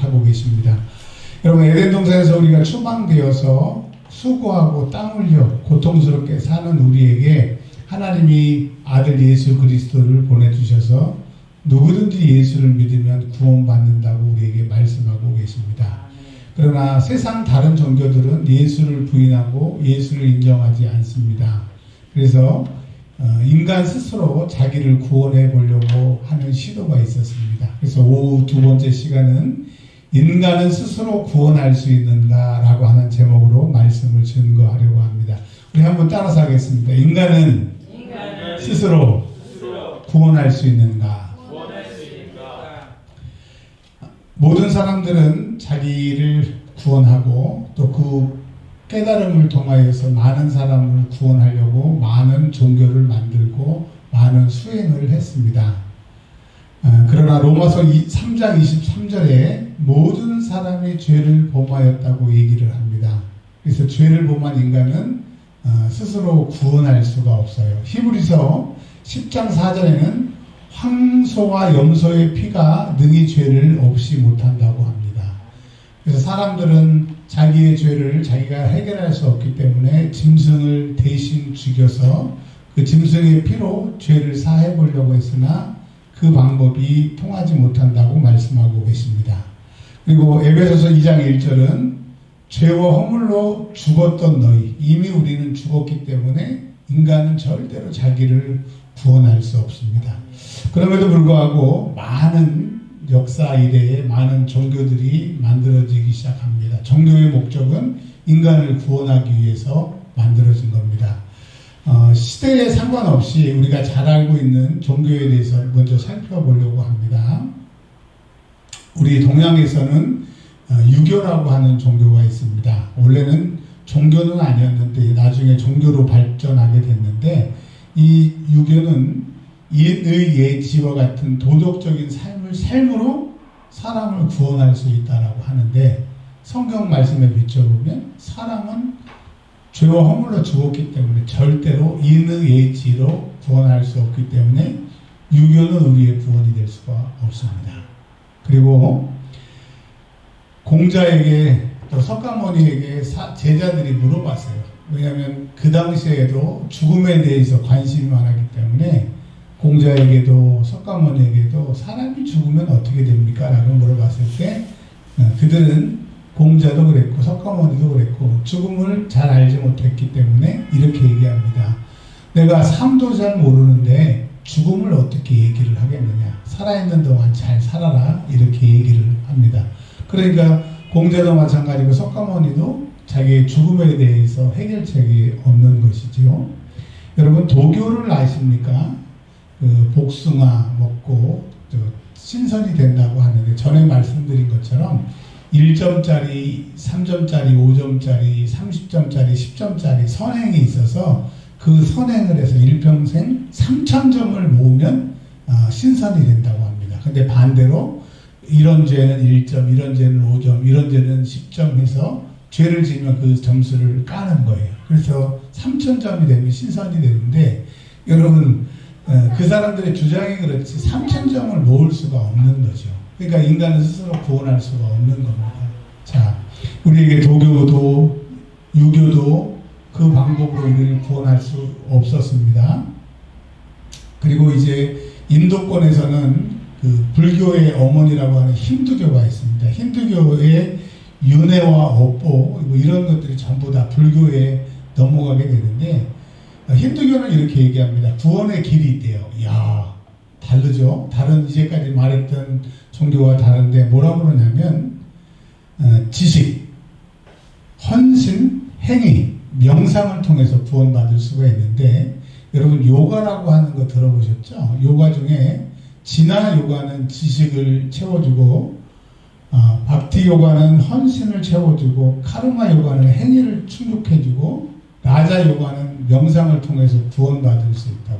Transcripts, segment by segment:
하고 계십니다. 여러분, 에덴 동산에서 우리가 추방되어서 수고하고 땀 흘려 고통스럽게 사는 우리에게 하나님이 아들 예수 그리스도를 보내주셔서 누구든지 예수를 믿으면 구원받는다고 우리에게 말씀하고 계십니다. 그러나 세상 다른 종교들은 예수를 부인하고 예수를 인정하지 않습니다. 그래서 인간 스스로 자기를 구원해 보려고 하는 시도가 있었습니다. 그래서 오후 두 번째 시간은 인간은 스스로 구원할 수 있는가 라고 하는 제목으로 말씀을 증거하려고 합니다. 우리 한번 따라서 하겠습니다. 인간은 스스로 구원할 수 있는가? 모든 사람들은 자기를 구원하고 또 그 깨달음을 통하여서 많은 사람을 구원하려고 많은 종교를 만들고 많은 수행을 했습니다. 그러나 로마서 3장 23절에 모든 사람이 죄를 범하였다고 얘기를 합니다. 그래서 죄를 범한 인간은 스스로 구원할 수가 없어요. 히브리서 10장 4절에는 황소와 염소의 피가 능히 죄를 없이 못한다고 합니다. 그래서 사람들은 자기의 죄를 자기가 해결할 수 없기 때문에 짐승을 대신 죽여서 그 짐승의 피로 죄를 사해 보려고 했으나 그 방법이 통하지 못한다고 말씀하고 계십니다. 그리고 에베소서 2장 1절은 죄와 허물로 죽었던 너희, 이미 우리는 죽었기 때문에 인간은 절대로 자기를 구원할 수 없습니다. 그럼에도 불구하고 많은 역사 이래에 많은 종교들이 만들어지기 시작합니다. 종교의 목적은 인간을 구원하기 위해서 만들어진 겁니다. 시대에 상관없이 우리가 잘 알고 있는 종교에 대해서 먼저 살펴보려고 합니다. 우리 동양에서는 유교라고 하는 종교가 있습니다. 원래는 종교는 아니었는데 나중에 종교로 발전하게 됐는데 이 유교는 인의 예지와 같은 도덕적인 삶으로 사람을 구원할 수 있다라고 하는데 성경 말씀에 비춰보면 사람은 죄와 허물로 죽었기 때문에 절대로 인의 예지로 구원할 수 없기 때문에 유교는 우리의 구원이 될 수가 없습니다. 그리고 공자에게 또 석가모니에게 제자들이 물어봤어요. 왜냐하면 그 당시에도 죽음에 대해서 관심이 많았기 때문에 공자에게도 석가모니에게도 사람이 죽으면 어떻게 됩니까? 라고 물어봤을 때 그들은 공자도 그랬고 석가모니도 그랬고 죽음을 잘 알지 못했기 때문에 이렇게 얘기합니다. 내가 삶도 잘 모르는데 죽음을 어떻게 얘기를 하겠느냐. 살아있는 동안 잘 살아라. 이렇게 얘기를 합니다. 그러니까 공자도 마찬가지고 석가모니도 자기의 죽음에 대해서 해결책이 없는 것이지요. 여러분 도교를 아십니까? 그 복숭아 먹고 신선이 된다고 하는데 전에 말씀드린 것처럼 1점짜리, 3점짜리, 5점짜리, 30점짜리, 10점짜리 선행이 있어서 그 선행을 해서 일평생 3,000점을 모으면 신선이 된다고 합니다. 근데 반대로 이런 죄는 1점, 이런 죄는 5점, 이런 죄는 10점 해서 죄를 지으면 그 점수를 까는 거예요. 그래서 3,000점이 되면 신선이 되는데 여러분 그 사람들의 주장이 그렇지 3,000점을 모을 수가 없는 거죠. 그러니까 인간은 스스로 구원할 수가 없는 겁니다. 자, 우리에게 도교도 유교도 그 방법으로 우리를 구원할 수 없었습니다. 그리고 이제 인도권에서는 그 불교의 어머니라고 하는 힌두교가 있습니다. 힌두교의 윤회와 업보 이런 것들이 전부 다 불교에 넘어가게 되는데 힌두교는 이렇게 얘기합니다. 구원의 길이 있대요. 이야, 다르죠? 다른 이제까지 말했던 종교와 다른데 뭐라고 그러냐면 지식, 헌신, 행위, 명상을 통해서 구원받을 수가 있는데 여러분 요가라고 하는 거 들어보셨죠? 요가 중에 지나 요가는 지식을 채워주고 박티 요가는 헌신을 채워주고 카르마 요가는 행위를 충족해주고 라자 요가는 명상을 통해서 구원받을 수 있다고.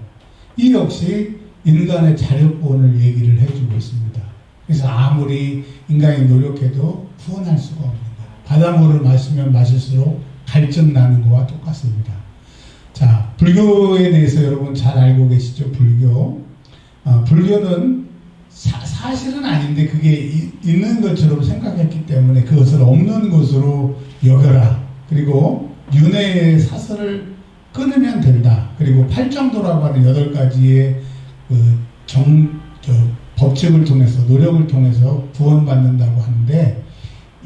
이 역시 인간의 자력구원을 얘기를 해주고 있습니다. 그래서 아무리 인간이 노력해도 구원할 수가 없는 거예요. 바닷물을 마시면 마실수록 갈증 나는 거와 똑같습니다. 자, 불교에 대해서 여러분 잘 알고 계시죠? 불교. 불교는 사실은 아닌데 그게 있는 것처럼 생각했기 때문에 그것을 없는 것으로 여겨라. 그리고 윤회의 사슬을 끊으면 된다. 그리고 팔정도라고 하는 8가지의 법칙을 통해서 노력을 통해서 구원받는다고 하는데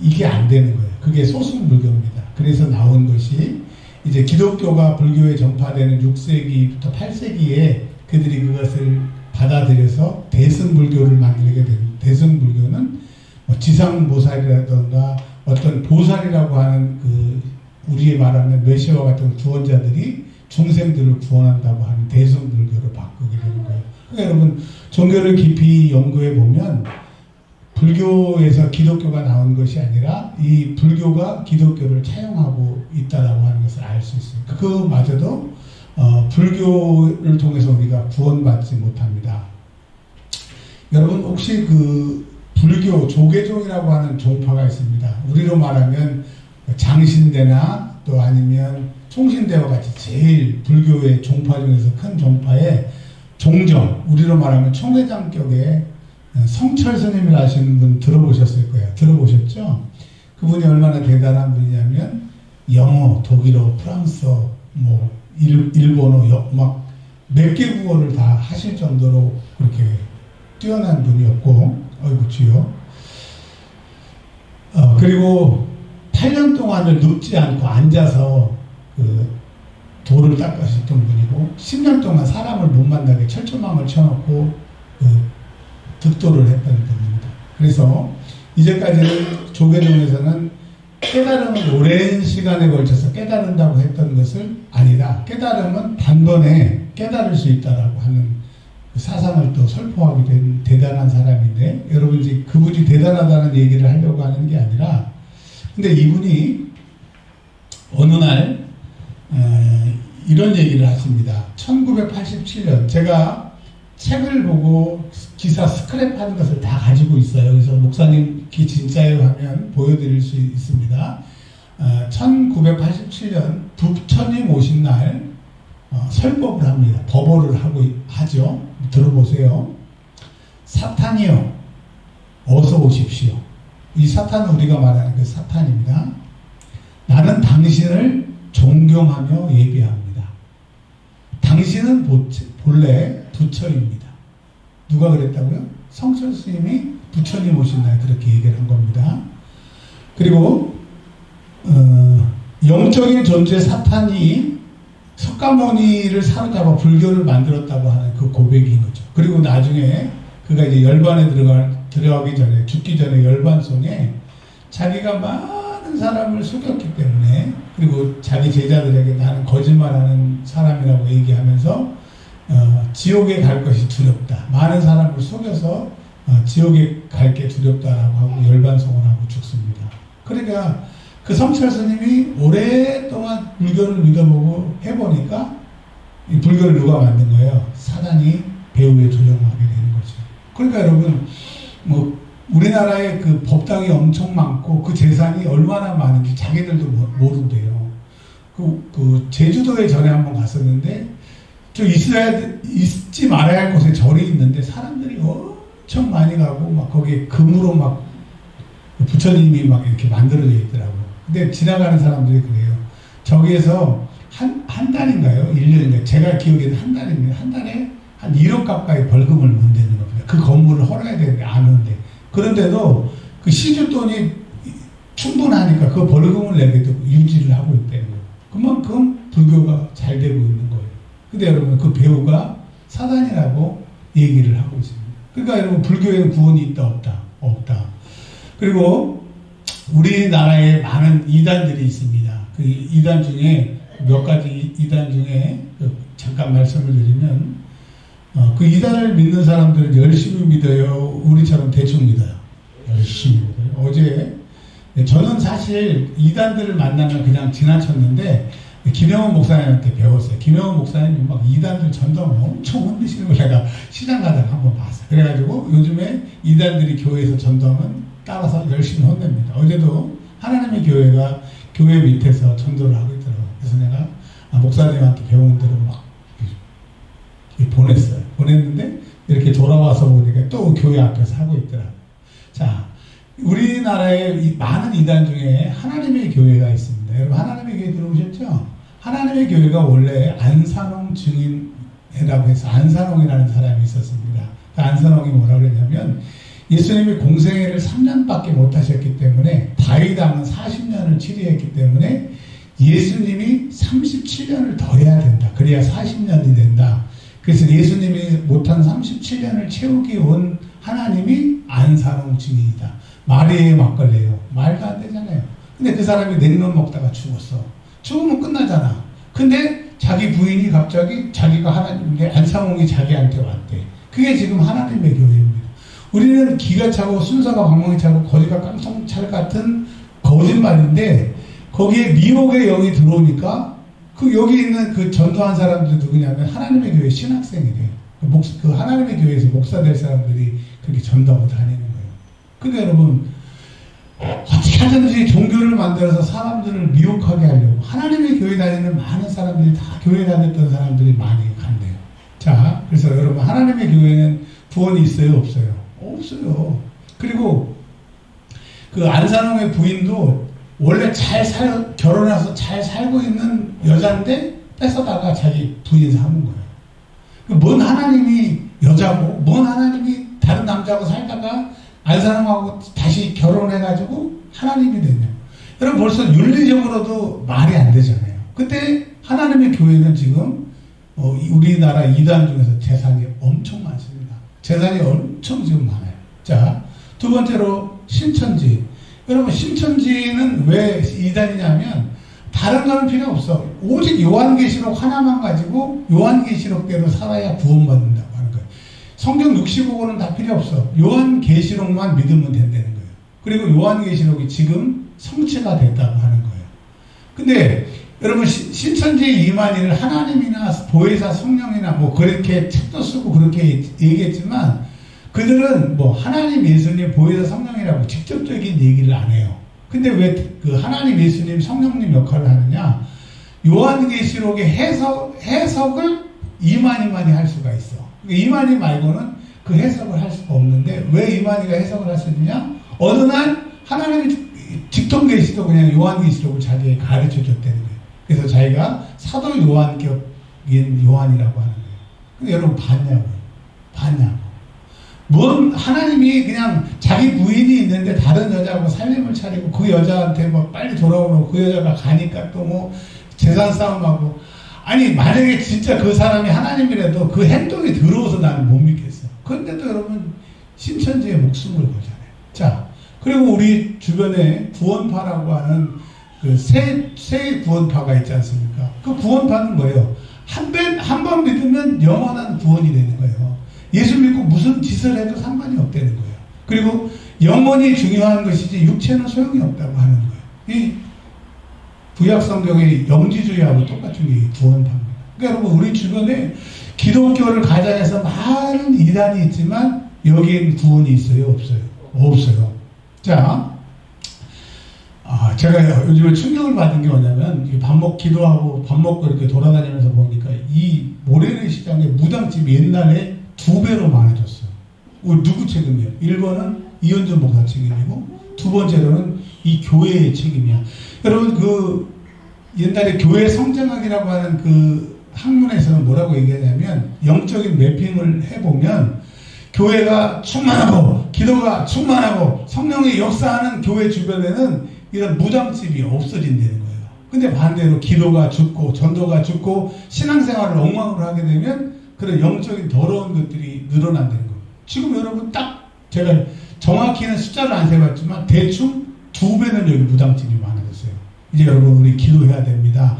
이게 안 되는 거예요. 그게 소승불교입니다. 그래서 나온 것이 이제 기독교가 불교에 전파되는 6세기부터 8세기에 그들이 그것을 받아들여서 대승불교를 만들게 됩니다. 대승불교는 뭐 지상보살이라던가 어떤 보살이라고 하는 우리의 말하는 메시아와 같은 구원자들이 중생들을 구원한다고 하는 대승불교로 바꾸게 되는 거예요. 그러니까 여러분 종교를 깊이 연구해 보면 불교에서 기독교가 나온 것이 아니라 이 불교가 기독교를 차용하고 있다라고 하는 것을 알 수 있어요. 그마저도 불교를 통해서 우리가 구원받지 못합니다. 여러분 혹시 불교 조계종이라고 하는 종파가 있습니다. 우리로 말하면 장신대나 또 아니면 총신대와 같이 제일 불교의 종파 중에서 큰 종파의 종정, 우리로 말하면 총회장격의 성철 스님을 아시는 분 들어보셨을 거예요. 들어보셨죠? 그분이 얼마나 대단한 분이냐면 영어, 독일어, 프랑스어, 뭐 일본어 막 몇 개 국어를 다 하실 정도로 그렇게 뛰어난 분이었고, 어이구 주여. 그리고 8년 동안을 눕지 않고 앉아서 돌을 닦으셨던 분이고 10년 동안 사람을 못 만나게 철조망을 쳐놓고 득도를 했던 분입니다. 그래서 이제까지는 조계종에서는 깨달음을 오랜 시간에 걸쳐서 깨달은다고 했던 것을 아니라 깨달음은 단번에 깨달을 수 있다라고 하는 사상을 또 설포하게 된 대단한 사람인데, 여러분 이제 그분이 대단하다는 얘기를 하려고 하는 게 아니라, 근데 이분이 어느 날 이런 얘기를 하십니다. 1987년 제가 책을 보고 기사 스크랩하는 것을 다 가지고 있어요. 그래서 목사님 그게 진짜예요 하면 보여드릴 수 있습니다. 1987년 부처님 오신 날 설법을 합니다. 법어를 하죠. 들어보세요. 사탄이요, 어서 오십시오. 이 사탄은 우리가 말하는 그 사탄입니다. 나는 당신을 존경하며 예배합니다. 당신은 본래 부처입니다. 누가 그랬다고요? 성철 스님이 부처님 오신 날 그렇게 얘기를 한 겁니다. 그리고 영적인 존재 사탄이 석가모니를 사로잡아 불교를 만들었다고 하는 그 고백인 거죠. 그리고 나중에 그가 이제 열반에 들어가기 전에, 죽기 전에 열반송에 자기가 많은 사람을 속였기 때문에, 그리고 자기 제자들에게 나는 거짓말하는 사람이라고 얘기하면서 지옥에 갈 것이 두렵다. 많은 사람을 속여서 지옥에 갈 게 두렵다라고 하고 열반송을 하고 죽습니다. 그러니까 그 성철 스님이 오랫동안 불교를 믿어보고 해보니까 이 불교를 누가 만든 거예요? 사단이 배후에 조종하게 되는 거죠. 그러니까 여러분 뭐 우리나라에 그 법당이 엄청 많고 그 재산이 얼마나 많은지 자기들도 모른대요. 그 제주도에 전에 한번 갔었는데 좀 있지 말아야 할 곳에 절이 있는데 사람들이 엄청 많이 가고 막 거기에 금으로 막 부처님이 막 이렇게 만들어져 있더라고요. 근데 지나가는 사람들이 그래요. 저기에서 한 달인가요? 1년인가요? 제가 기억에는 한 달입니다. 한 달에 한 1억 가까이 벌금을 문대는 겁니다. 그 건물을 헐어야 되는데 안 오는데. 그런데도 그 시주돈이 충분하니까 그 벌금을 내게도 유지를 하고 있다는 거예요. 그만큼 불교가 잘 되고 있는 거예요. 근데 여러분 그 배우가 사단이라고 얘기를 하고 있습니다. 그러니까 여러분 불교에는 구원이 있다 없다? 없다. 그리고 우리나라에 많은 이단들이 있습니다. 그 이단 중에 몇 가지 이단 중에 잠깐 말씀을 드리면 그 이단을 믿는 사람들은 열심히 믿어요? 우리처럼 대충 믿어요? 열심히 믿어요. 어제 저는 사실 이단들을 만나면 그냥 지나쳤는데 김영훈 목사님한테 배웠어요. 김영훈 목사님이 막 이단들 전도를 엄청 혼내시는 걸 제가 시장 가다가 한번 봤어요. 그래가지고 요즘에 이단들이 교회에서 전도하면 따라서 열심히 혼냅니다. 어제도 하나님의 교회가 교회 밑에서 전도를 하고 있더라고요. 그래서 내가 목사님한테 배운 대로 막 보냈어요. 보냈는데 이렇게 돌아와서 보니까 또 교회 앞에서 하고 있더라고요. 자, 우리나라에 많은 이단 중에 하나님의 교회가 있습니다. 여러분 하나님의 교회 들어오셨죠? 하나님의 교회가 원래 안산홍 증인이라고 해서 안산홍이라는 사람이 있었습니다. 그 안산홍이 뭐라고 그랬냐면 예수님이 공생애를 3년밖에 못하셨기 때문에 다윗왕은 40년을 치리했기 때문에 예수님이 37년을 더 해야 된다. 그래야 40년이 된다. 그래서 예수님이 못한 37년을 채우기 온 하나님이 안산홍 증인이다. 마리아의 막걸리예요. 말도 안 되잖아요. 근데 그 사람이 냉면 먹다가 죽었어. 죽으면 끝나잖아. 근데 자기 부인이 갑자기 자기가 하나님인데 안산홍이 자기한테 왔대. 그게 지금 하나님의 교회입니다. 우리는 기가 차고 순서가 방망이 차고 거지가 깡통찰 같은 거짓말인데 거기에 미혹의 영이 들어오니까 그 여기 있는 그 전도한 사람들이 누구냐면 하나님의 교회 신학생이래요. 그 하나님의 교회에서 목사 될 사람들이 그렇게 전도하고 다니는 거예요. 근데 여러분 어떻게 하든지 종교를 만들어서 사람들을 미혹하게 하려고 하나님의 교회 다니는 많은 사람들이 다 교회 다녔던 사람들이 많이 간대요. 자, 그래서 여러분 하나님의 교회는 구원이 있어요? 없어요? 없어요. 그리고 그 안산홍의 부인도 원래 결혼해서 잘 살고 있는 여자인데 뺏어다가 자기 부인 삼은 거예요. 뭔 하나님이 여자고, 뭔 하나님이 다른 남자하고 살다가 안산홍하고 다시 결혼해가지고 하나님이 됐냐. 여러분 벌써 윤리적으로도 말이 안 되잖아요. 근데 하나님의 교회는 지금 우리나라 이단 중에서 재산이 엄청 많습니다. 재산이 엄청 지금 많아요. 자, 두 번째로 신천지. 여러분 신천지는 왜 이단이냐면 다른 거는 필요 없어. 오직 요한계시록 하나만 가지고 요한계시록대로 살아야 구원받는다고 하는 거예요. 성경 65권은 다 필요 없어. 요한계시록만 믿으면 된다는 거예요. 그리고 요한계시록이 지금 성취가 됐다고 하는 거예요. 근데 여러분 신천지 이만희를 하나님이나 보혜사 성령이나 뭐 그렇게 책도 쓰고 그렇게 얘기했지만 그들은 뭐 하나님 예수님 보혜사 성령이라고 직접적인 얘기를 안 해요. 근데 왜 그 하나님 예수님 성령님 역할을 하느냐? 요한계시록의 해석을 이만희만이 할 수가 있어. 이만희 말고는 그 해석을 할 수가 없는데 왜 이만희가 해석을 할 수 있느냐? 어느 날 하나님이 직통계시도 그냥 요한계시록을 자기에게 가르쳐 줬다는 거예요. 그래서 자기가 사도 요한격인 요한이라고 하는 거예요. 근데 여러분 봤냐고요. 뭔 하나님이 그냥 자기 부인이 있는데 다른 여자하고 살림을 차리고 그 여자한테 뭐 빨리 돌아오고 그 여자가 가니까 또 뭐 재산 싸움하고 아니 만약에 진짜 그 사람이 하나님이라도 그 행동이 들어와서 나는 못 믿겠어. 그런데도 여러분 신천지에 목숨을 걸잖아요. 자, 그리고 우리 주변에 구원파라고 하는 그 새 구원파가 있지 않습니까? 그 구원파는 뭐예요? 한 번 믿으면 영원한 구원이 되는 거예요. 예수 믿고 무슨 짓을 해도 상관이 없다는 거예요. 그리고 영혼이 중요한 것이지 육체는 소용이 없다고 하는 거예요. 이 구약성경의 영지주의하고 똑같은 게 구원파입니다. 그러니까 여러분 우리 주변에 기독교를 가장해서 많은 이단이 있지만 여기엔 구원이 있어요? 없어요? 없어요. 자, 제가 요즘에 충격을 받은 게 뭐냐면 기도하고 밥 먹고 이렇게 돌아다니면서 보니까 이 모래내 시장의 무당집이 옛날에 2배로 많아졌어요. 누구 책임이에요? 1번은 이현준 목사 책임이고 두 번째로는 이 교회의 책임이야. 여러분 그 옛날에 교회 성장학이라고 하는 그 학문에서는 뭐라고 얘기하냐면 영적인 매핑을 해보면 교회가 충만하고 기도가 충만하고 성령이 역사하는 교회 주변에는 이런 무당집이 없어진다는 거예요. 근데 반대로 기도가 죽고 전도가 죽고 신앙생활을 엉망으로 하게 되면 그런 영적인 더러운 것들이 늘어난다는 거예요. 지금 여러분 딱 제가 정확히는 숫자를 안 세봤지만 대충 2배는 여기 무당집이 많아졌어요. 이제 여러분 우리 기도해야 됩니다.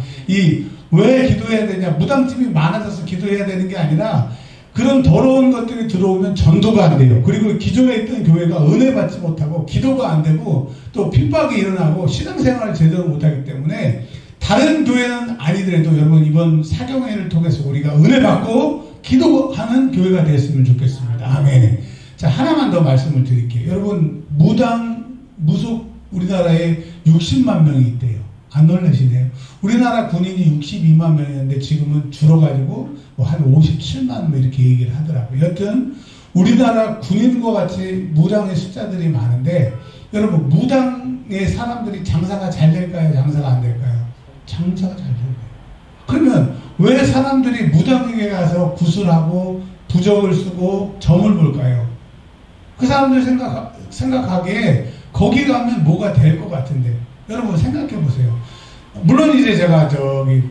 왜 기도해야 되냐? 무당집이 많아져서 기도해야 되는 게 아니라 그런 더러운 것들이 들어오면 전도가 안 돼요. 그리고 기존에 있던 교회가 은혜 받지 못하고 기도가 안 되고 또 핍박이 일어나고 신앙생활을 제대로 못하기 때문에 다른 교회는 아니더라도 여러분 이번 사경회를 통해서 우리가 은혜 받고 기도하는 교회가 되었으면 좋겠습니다. 아멘. 자, 하나만 더 말씀을 드릴게요. 여러분 무속 우리나라에 60만 명이 있대요. 안 놀라시네요. 우리나라 군인이 62만 명이었는데 지금은 줄어가지고 뭐 한 57만 뭐 이렇게 얘기를 하더라고요. 여튼 우리나라 군인과 같이 무당의 숫자들이 많은데 여러분 무당의 사람들이 장사가 잘 될까요? 장사가 안 될까요? 장사가 잘 돼요. 그러면 왜 사람들이 무당에게 가서 구슬하고 부적을 쓰고 점을 볼까요? 그 사람들 생각하기에 거기 가면 뭐가 될 것 같은데 여러분 생각해 보세요. 물론 이제 제가 저기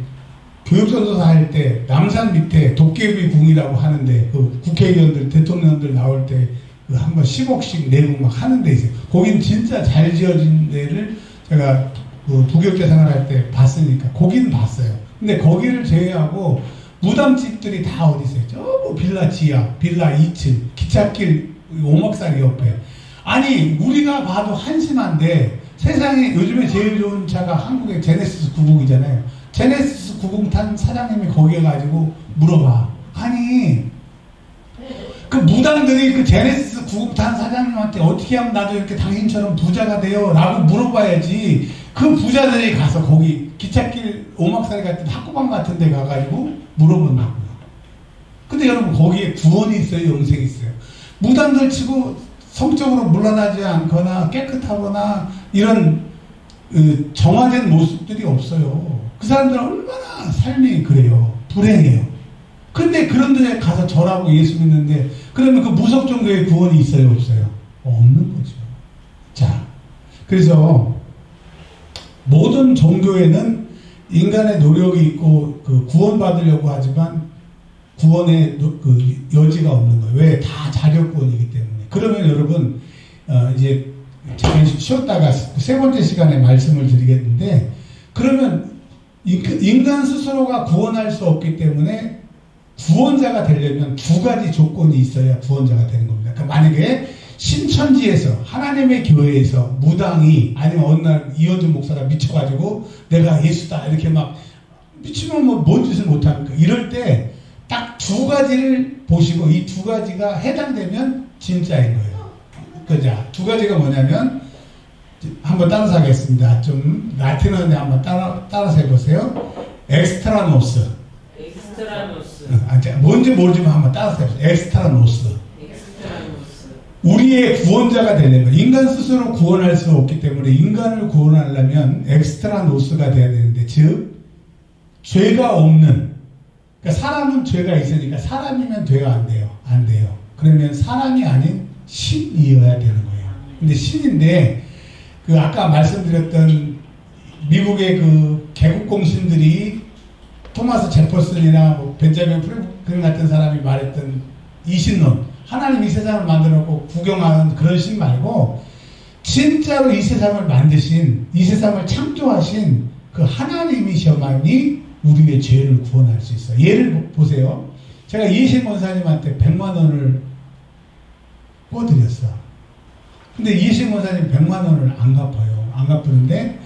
교육선교사 할 때 남산 밑에 도깨비 궁이라고 하는데 그 국회의원들 대통령들 나올 때 그 한번 10억씩 내고 막 하는데 이제 거긴 진짜 잘 지어진 데를 제가 그 부교육자 생활할 때 봤으니까 거기는 봤어요. 근데 거기를 제외하고 무당집들이 다 어디 있어요? 저 뭐 빌라 지하, 빌라 2층, 기찻길 오목사리 옆에. 아니 우리가 봐도 한심한데 세상에 요즘에 제일 좋은 차가 한국의 제네시스 90이잖아요. 제네시스 90 탄 사장님이 거기에 가지고 물어봐. 아니 그 무당들이 그 제네시스 90 탄 사장님한테 어떻게 하면 나도 이렇게 당신처럼 부자가 돼요? 라고 물어봐야지. 그 부자들이 가서 거기 기찻길 오막사리 같은 학구방 같은 데 가가지고 물어본다고요. 근데 여러분 거기에 구원이 있어요? 영생이 있어요? 무당들 치고 성적으로 물러나지 않거나 깨끗하거나 이런 정화된 모습들이 없어요. 그 사람들은 얼마나 삶이 그래요. 불행해요. 근데 그런 데 가서 절하고 예수 믿는데 그러면 그 무속 종교의 구원이 있어요? 없어요? 없는 거죠. 자, 그래서 모든 종교에는 인간의 노력이 있고 그 구원받으려고 하지만 구원의 그 여지가 없는 거예요. 왜? 다 자격구원이기 때문에. 그러면 여러분 이제 잠깐 쉬었다가 세 번째 시간에 말씀을 드리겠는데 그러면 인간 스스로가 구원할 수 없기 때문에 구원자가 되려면 두 가지 조건이 있어야 구원자가 되는 겁니다. 그러니까 만약에 신천지에서 하나님의 교회에서 무당이 아니면 어느 날 이현준 목사가 미쳐가지고 내가 예수다 이렇게 막 미치면 뭐 뭔 짓을 못합니까? 이럴 때 딱 두 가지를 보시고 이 두 가지가 해당되면 진짜인 거예요. 그죠? 두 가지가 뭐냐면 한번 따라서 하겠습니다. 좀 라틴어에 한번 따라서 해보세요. 엑스트라노스. 뭔지 모르지만 한번 따라서 해보세요. 엑스트라노스. 우리의 구원자가 되려면 인간 스스로 구원할 수 없기 때문에 인간을 구원하려면 엑스트라노스가 돼야 되는데 즉 죄가 없는 그러니까 사람은 죄가 있으니까 사람이면 돼야 안 돼요. 안 돼요. 그러면 사람이 아닌 신이어야 되는 거예요. 근데 신인데 그 아까 말씀드렸던 미국의 그 개국공신들이 토마스 제퍼슨이나 뭐 벤자민 프랭클린 같은 사람이 말했던 이신론 하나님이 세상을 만들었고 구경하는 그런 신 말고 진짜로 이 세상을 만드신 이 세상을 창조하신 그 하나님이셔만이 우리의 죄를 구원할 수 있어요. 예를 보세요. 제가 이신 권사님한테 100만 원을 꿔드렸어. 근데 이신 권사님 100만 원을 안 갚아요. 안 갚는데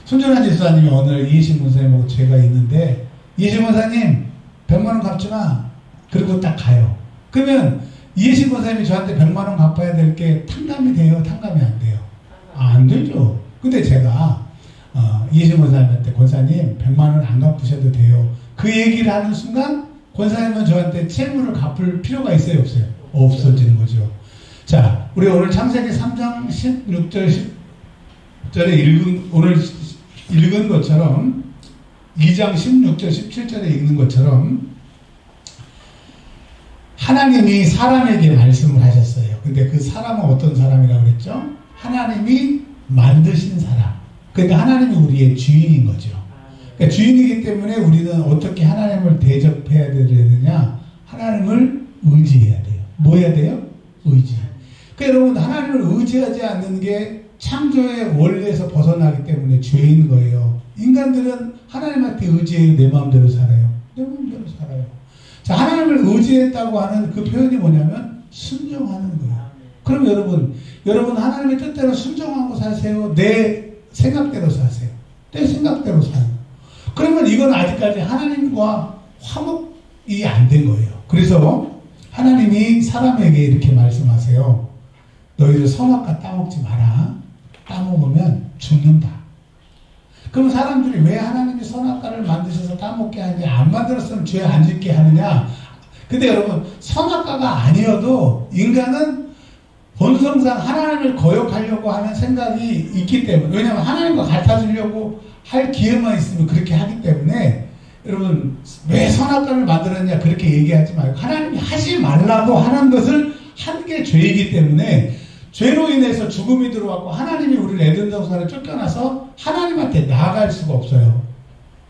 손전한 지사님이 어느 날 이신 권사님하고 제가 있는데 이신 권사님 100만 원 갚지 마. 그리고 딱 가요. 그러면 이신 권사님이 저한테 100만 원 갚아야 될 게 탕감이 돼요? 탕감이 안 돼요? 안 되죠. 근데 제가 이신 권사님한테 권사님 100만 원 안 갚으셔도 돼요. 그 얘기를 하는 순간 권사님은 저한테 채무를 갚을 필요가 있어요? 없어요? 없어지는 거죠. 자, 우리 오늘 창세기 3장 16절 10절에 오늘 읽은 것처럼 2장 16절 17절에 읽는 것처럼 하나님이 사람에게 말씀을 하셨어요. 근데 그 사람은 어떤 사람이라고 그랬죠? 하나님이 만드신 사람. 그러니까 하나님이 우리의 주인인 거죠. 그러니까 주인이기 때문에 우리는 어떻게 하나님을 대접해야 되느냐? 하나님을 의지해야 돼요. 뭐 해야 돼요? 의지. 그러니까 여러분 하나님을 의지하지 않는 게 창조의 원리에서 벗어나기 때문에 죄인 거예요. 인간들은 하나님한테 의지해요. 내 마음대로 살아요. 내 마음대로 살아요. 자, 하나님을 의지했다고 하는 그 표현이 뭐냐면 순종하는 거예요. 그럼 여러분 하나님의 뜻대로 순종하고 사세요? 내 생각대로 사세요? 내 생각대로 사요. 그러면 이건 아직까지 하나님과 화목이 안 된 거예요. 그래서 하나님이 사람에게 이렇게 말씀하세요. 너희들 선악과 따먹지 마라. 따먹으면 죽는다. 그럼 사람들이 왜 하나님이 선악과를 만드셔서 따먹게 하냐, 안 만들었으면 죄 안 짓게 하느냐. 근데 여러분, 선악과가 아니어도 인간은 본성상 하나님을 거역하려고 하는 생각이 있기 때문에, 왜냐하면 하나님과 같아지려고 할 기회만 있으면 그렇게 하기 때문에, 여러분, 왜 선악과를 만들었냐 그렇게 얘기하지 말고, 하나님이 하지 말라고 하는 것을 한 게 죄이기 때문에, 죄로 인해서 죽음이 들어왔고 하나님이 우리를 에덴 동산에 쫓겨나서 하나님한테 나아갈 수가 없어요.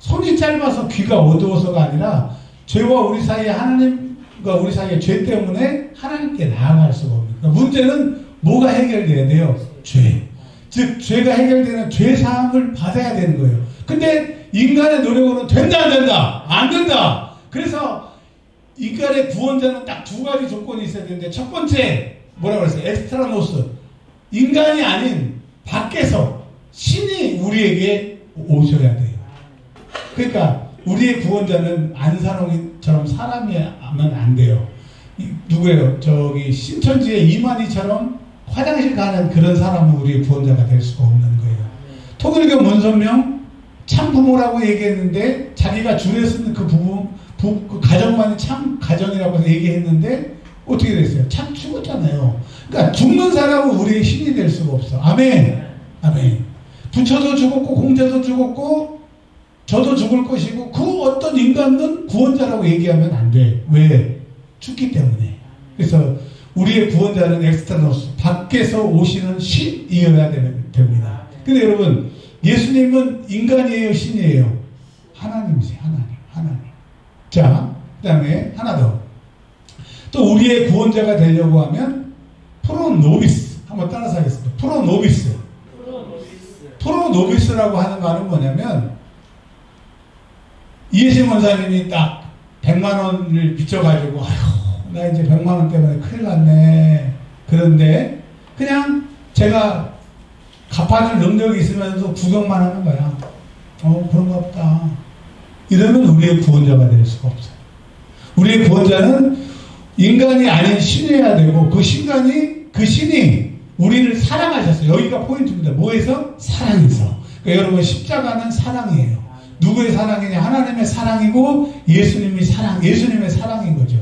손이 짧아서 귀가 어두워서가 아니라 죄와 우리 사이에, 하나님과 우리 사이에 죄 때문에 하나님께 나아갈 수가 없는 거예요. 문제는 뭐가 해결돼야 돼요? 죄. 즉 죄가 해결되는 죄사함을 받아야 되는 거예요. 근데 인간의 노력으로는 된다 안 된다? 안 된다. 그래서 인간의 구원자는 딱 두 가지 조건이 있어야 되는데, 첫 번째 뭐라고 그랬어요? 엑스트라노스. 인간이 아닌 밖에서 신이 우리에게 오셔야 돼요. 그러니까 우리의 구원자는 안산홍이처럼 사람이 하면 안 돼요. 누구예요? 저기 신천지의 이만희처럼 화장실 가는 그런 사람은 우리의 구원자가 될 수가 없는 거예요. 토굴교 문선명 참부모라고 얘기했는데, 자기가 줄에 쓰는 그 그 가정만이 참 가정이라고 얘기했는데 어떻게 됐어요? 참 죽었잖아요. 그러니까 죽는 사람은 우리의 신이 될 수가 없어. 아멘. 아멘. 부처도 죽었고 공자도 죽었고 저도 죽을 것이고, 그 어떤 인간은 구원자라고 얘기하면 안 돼. 왜? 죽기 때문에. 그래서 우리의 구원자는 엑스터너스, 밖에서 오시는 신이어야 됩니다. 근데 여러분, 예수님은 인간이에요, 신이에요? 하나님이세요. 하나님. 자, 그 다음에 하나 더. 또 우리의 구원자가 되려고 하면 프로노비스, 한번 따라서 하겠습니다. 프로노비스라고 하는 말은 뭐냐면, 이해심 원사님이 딱 100만 원을 빚져가지고, 아휴, 나 이제 100만 원 때문에 큰일 났네. 그런데 그냥 제가 갚아줄 능력이 있으면서 구경만 하는 거야. 그런가 보다. 이러면 우리의 구원자가 될 수가 없어요. 우리의 구원자는 인간이 아닌 신이어야 되고, 그 신이 우리를 사랑하셨어요. 여기가 포인트입니다. 뭐에서? 사랑에서. 그러니까 여러분, 십자가는 사랑이에요. 누구의 사랑이냐? 하나님의 사랑이고 예수님의 사랑인 거죠.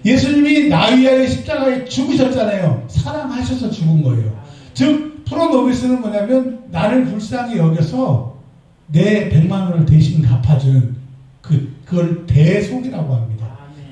예수님이 나 위하여 십자가에 죽으셨잖아요. 사랑하셔서 죽은 거예요. 즉 프로노비스는 뭐냐면, 나를 불쌍히 여겨서 내 100만 원을 대신 갚아주는 그걸 대속이라고 합니다.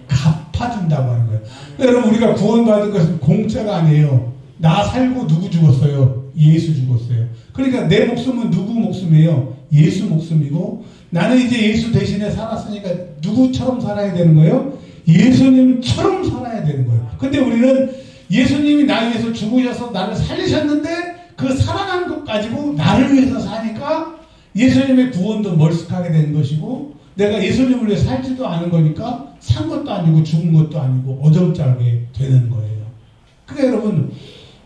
갚아준다고 하는 거예요. 여러분, 우리가 구원받은 것은 공짜가 아니에요. 나 살고 누구 죽었어요? 예수 죽었어요. 그러니까 내 목숨은 누구 목숨이에요? 예수 목숨이고, 나는 이제 예수 대신에 살았으니까 누구처럼 살아야 되는 거예요? 예수님처럼 살아야 되는 거예요. 근데 우리는 예수님이 나를 위해서 죽으셔서 나를 살리셨는데, 그 살아난 것 가지고 나를 위해서 사니까 예수님의 구원도 멀쑥하게 되는 것이고, 내가 예수님을 위해 살지도 않은 거니까 산 것도 아니고 죽은 것도 아니고 어정쩡하게 되는 거예요. 그러니까 여러분,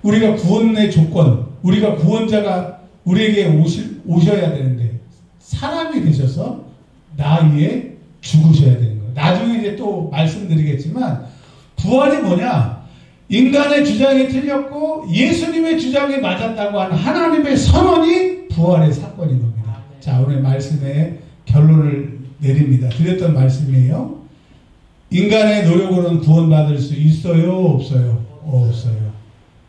우리가 구원의 조건, 우리가 구원자가 우리에게 오셔야 되는데, 사람이 되셔서 나 위에 죽으셔야 되는 거예요. 나중에 이제 또 말씀드리겠지만, 부활이 뭐냐? 인간의 주장이 틀렸고 예수님의 주장이 맞았다고 하는 하나님의 선언이 부활의 사건인 겁니다. 자, 오늘 말씀의 결론을 내립니다. 드렸던 말씀이에요. 인간의 노력으로는 구원받을 수 있어요? 없어요? 없어요.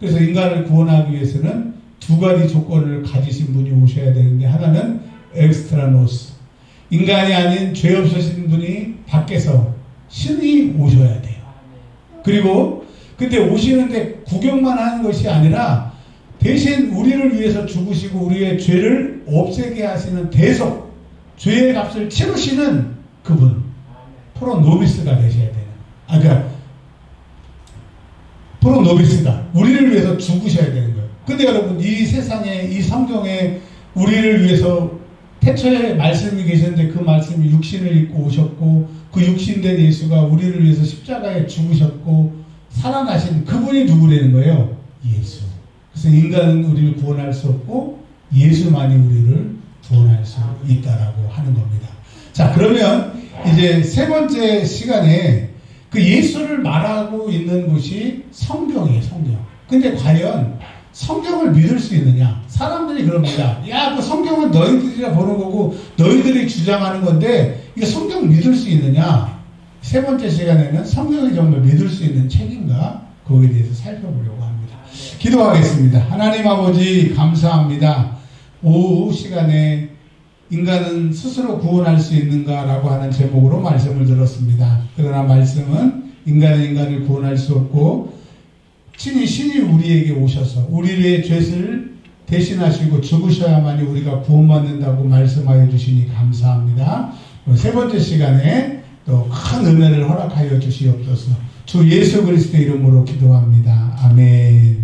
그래서 인간을 구원하기 위해서는 두 가지 조건을 가지신 분이 오셔야 되는데, 하나는 엑스트라노스, 인간이 아닌 죄 없으신 분이 밖에서 신이 오셔야 돼요. 그리고 근데 오시는데 구경만 하는 것이 아니라 대신 우리를 위해서 죽으시고 우리의 죄를 없애게 하시는 대속, 죄의 값을 치르시는 그분, 프로노비스가 되셔야 돼요. 그러니까 프로노비스가 우리를 위해서 죽으셔야 되는 거예요. 근데 여러분, 이 세상에, 이 성경에 우리를 위해서 태초에 말씀이 계셨는데, 그 말씀이 육신을 입고 오셨고, 그 육신된 예수가 우리를 위해서 십자가에 죽으셨고 살아나신 그분이 누구라는 거예요? 예수. 그래서 인간은 우리를 구원할 수 없고 예수만이 우리를 구원할 수 있다라고 하는 겁니다. 자, 그러면 이제 세 번째 시간에 그 예수를 말하고 있는 곳이 성경이에요, 성경. 근데 과연 성경을 믿을 수 있느냐? 사람들이 사람들이 그럽니다. 야, 그 성경은 너희들이라 보는 거고 너희들이 주장하는 건데 이거 성경 믿을 수 있느냐? 세 번째 시간에는 성경이 정말 믿을 수 있는 책인가? 거기에 대해서 살펴보려고 합니다. 기도하겠습니다. 하나님 아버지 감사합니다. 오후 시간에 인간은 스스로 구원할 수 있는가라고 하는 제목으로 말씀을 들었습니다. 그러나 말씀은 인간은 인간을 구원할 수 없고 친히 신이 우리에게 오셔서 우리의 죄를 대신하시고 죽으셔야만이 우리가 구원받는다고 말씀하여 주시니 감사합니다. 세 번째 시간에 또 큰 은혜를 허락하여 주시옵소서. 주 예수 그리스도의 이름으로 기도합니다. 아멘.